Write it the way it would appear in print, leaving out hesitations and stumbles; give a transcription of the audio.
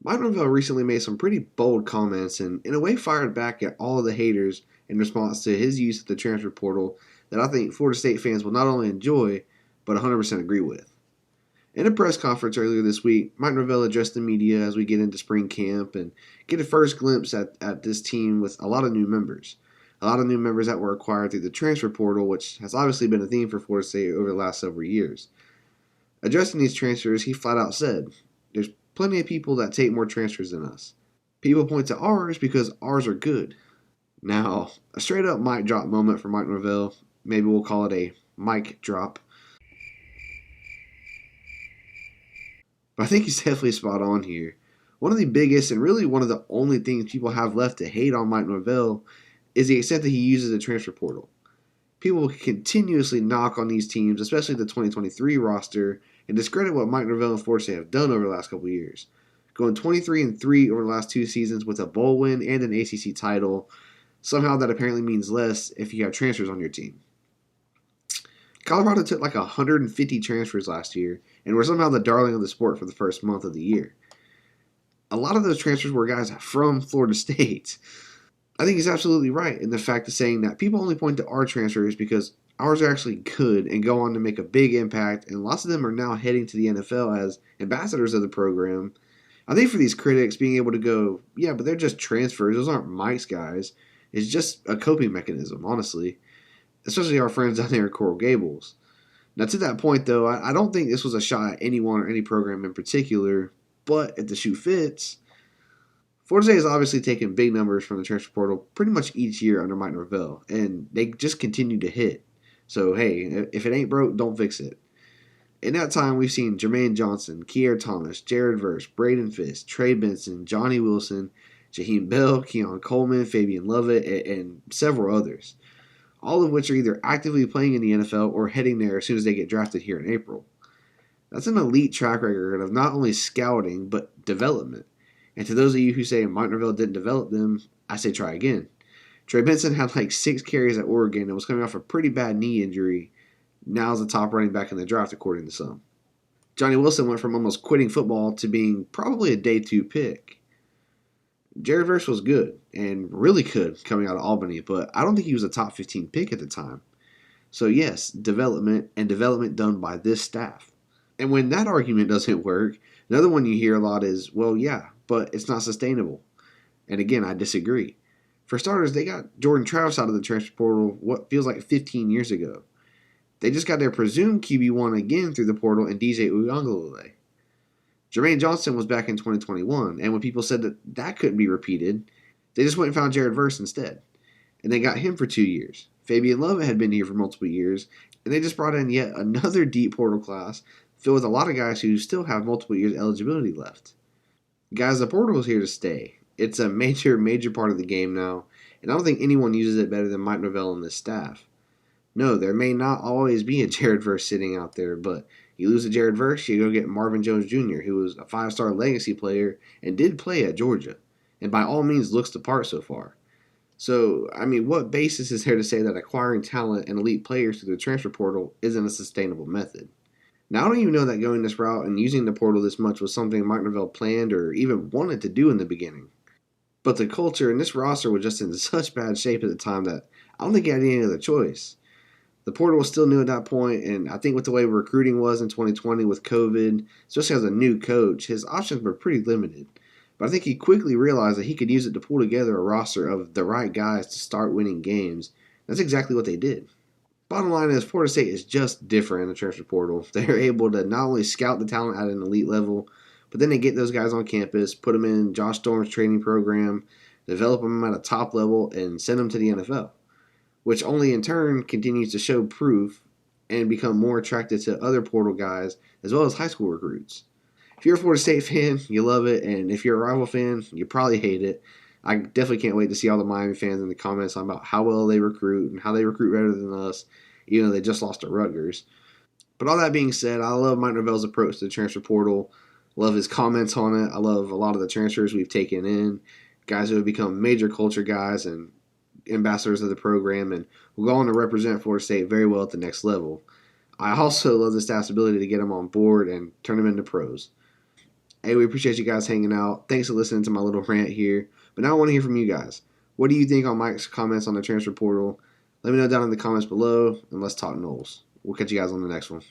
Mike Norvell recently made some pretty bold comments and, in a way, fired back at all of the haters in response to his use of the transfer portal that I think Florida State fans will not only enjoy, but 100% agree with. In a press conference earlier this week, Mike Norvell addressed the media as we get into spring camp and get a first glimpse at this team with a lot of new members. A lot of new members that were acquired through the transfer portal, which has obviously been a theme for Florida State over the last several years. Addressing these transfers, he flat out said, "There's plenty of people that take more transfers than us. People point to ours because ours are good." Now, a straight up mic drop moment for Mike Norvell. Maybe we'll call it a mic drop. But I think he's definitely spot on here. One of the biggest and really one of the only things people have left to hate on Mike Norvell is the extent that he uses the transfer portal. People continuously knock on these teams, especially the 2023 roster, and discredit what Mike Norvell and Florida State have done over the last couple of years. Going 23-3 over the last two seasons with a bowl win and an ACC title, somehow that apparently means less if you have transfers on your team. Colorado took like 150 transfers last year and were somehow the darling of the sport for the first month of the year. A lot of those transfers were guys from Florida State. I think he's absolutely right in the fact of saying that people only point to our transfers because ours are actually good and go on to make a big impact, and lots of them are now heading to the NFL as ambassadors of the program. I think for these critics, being able to go, yeah, but they're just transfers, those aren't Mike's guys, is just a coping mechanism, honestly. Especially our friends down there at Coral Gables. Now, to that point, though, I don't think this was a shot at anyone or any program in particular, but if the shoe fits, Florida State has obviously taken big numbers from the transfer portal pretty much each year under Mike Norvell, and they just continue to hit. So, hey, if it ain't broke, don't fix it. In that time, we've seen Jermaine Johnson, Kier Thomas, Jared Verse, Braden Fisk, Trey Benson, Johnny Wilson, Jaheim Bell, Keon Coleman, Fabian Lovett, and several others, all of which are either actively playing in the NFL or heading there as soon as they get drafted here in April. That's an elite track record of not only scouting, but development. And to those of you who say Mike Norvell didn't develop them, I say try again. Trey Benson had like 6 carries at Oregon and was coming off a pretty bad knee injury. Now is the top running back in the draft, according to some. Johnny Wilson went from almost quitting football to being probably a day 2 pick. Jared Verse was good and really good coming out of Albany, but I don't think he was a top 15 pick at the time. So yes, development and development done by this staff. And when that argument doesn't work, another one you hear a lot is, well, yeah, but it's not sustainable. And again, I disagree. For starters, they got Jordan Travis out of the transfer portal what feels like 15 years ago. They just got their presumed QB1 again through the portal in DJ Uiagalelei. Jermaine Johnson was back in 2021, and when people said that couldn't be repeated, they just went and found Jared Verse instead. And they got him for 2 years. Fabian Lovett had been here for multiple years, and they just brought in yet another deep portal class filled with a lot of guys who still have multiple years eligibility left. Guys, the portal is here to stay. It's a major, major part of the game now, and I don't think anyone uses it better than Mike Norvell and this staff. No, there may not always be a Jared Verse sitting out there, but you lose a Jared Verse, you go get Marvin Jones Jr., who was a 5-star legacy player and did play at Georgia, and by all means looks the part so far. So, I mean, what basis is there to say that acquiring talent and elite players through the transfer portal isn't a sustainable method? Now, I don't even know that going this route and using the portal this much was something Mike Norvell planned or even wanted to do in the beginning. But the culture and this roster was just in such bad shape at the time that I don't think he had any other choice. The portal was still new at that point, and I think with the way recruiting was in 2020 with COVID, especially as a new coach, his options were pretty limited. But I think he quickly realized that he could use it to pull together a roster of the right guys to start winning games. That's exactly what they did. Bottom line is, Florida State is just different in the transfer portal. They're able to not only scout the talent at an elite level, but then they get those guys on campus, put them in Josh Storm's training program, develop them at a top level, and send them to the NFL, which only in turn continues to show proof and become more attractive to other portal guys as well as high school recruits. If you're a Florida State fan, you love it, and if you're a rival fan, you probably hate it. I definitely can't wait to see all the Miami fans in the comments on about how well they recruit and how they recruit better than us, even though they just lost to Rutgers. But all that being said, I love Mike Norvell's approach to the transfer portal. Love his comments on it. I love a lot of the transfers we've taken in, guys who have become major culture guys and ambassadors of the program and will go on to represent Florida State very well at the next level. I also love the staff's ability to get them on board and turn them into pros. Hey, we appreciate you guys hanging out. Thanks for listening to my little rant here. But now I want to hear from you guys. What do you think on Mike's comments on the transfer portal? Let me know down in the comments below, and let's talk Noles. We'll catch you guys on the next one.